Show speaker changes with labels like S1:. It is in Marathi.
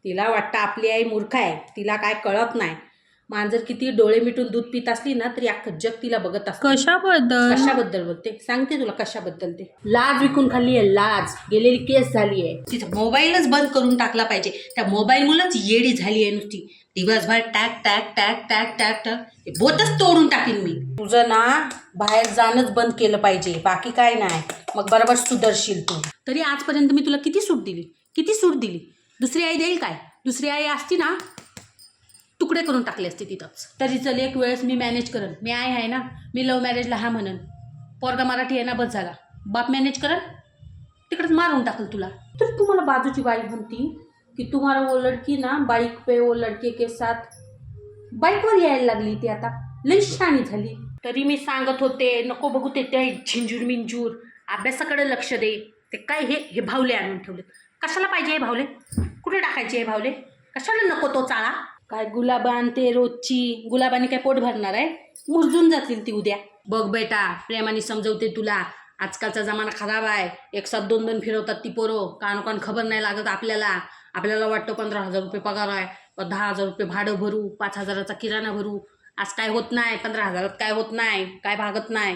S1: तिला वाटतं आपली आई मूर्ख आहे, तिला काय कळत नाही. मांजर किती डोळे मिटून दूध पित असली ना तरी अख्खं जग तिला बघत असतं. कशाबद्दल बोलते सांगते तुला कशाबद्दल. ते लाज विकून खाल्ली आहे, लाज गेलेली केस झाली आहे. तिचा मोबाईलच बंद करून टाकला पाहिजे. त्या मोबाईलमुळेच येडी झाली आहे नुसती. दिवसभर टॅक टॅक टॅक टॅक टॅक टॅक ते बोटच तोडून टाकीन मी. तुझं ना बाहेर जाणंच बंद केलं पाहिजे, बाकी काय नाही. मग बरोबर सुधरशील तू. तरी आजपर्यंत मी तुला किती सूट दिली. दुसरी आई देईल काय? दुसरी आई असती ना तुकडे करून टाकले असते तिथंच. तरी चल एक वेळेस मी मॅनेज करेन. मी आई आहे ना, मी लव्ह मॅरेजला हा म्हणन. पोरगा मराठी आहे ना, बस झाला. बाप मॅनेज करन, तिकडेच मारून टाकल तुला. तर तुम्हाला बाजूची बाई म्हणती की तुम्हाला वो लडकी ना बाईक पे वो लडके के साथ बाईकवर यायला लागली. ती आता लई शहाणी झाली. तरी मी सांगत होते नको बघू ते झिंजूर मिंजूर, अभ्यासाकडे लक्ष दे. ते काय हे भावले आणून ठेवले. कशाला पाहिजे हे भावले? कुठे टाकायचे हे भावले? कशाला नको तो चाळा? काय गुलाब आणते रोजची, गुलाबाने काय पोट भरणार आहे? मुरजून जातील ती उद्या. बघ बेटा, प्रेमाने समजवते तुला. आजकालचा जमाना खराब आहे. एक साथ दोन फिरवतात ती पोरं. कान खबर नाही लागत आपल्याला वाटतं 15,000 रुपये पगार आहे, 10,000 रुपये भाडं भरू, 5,000चा किराणा भरू. आज काय होत नाही, 15,000 काय होत नाही, काय भागत नाही.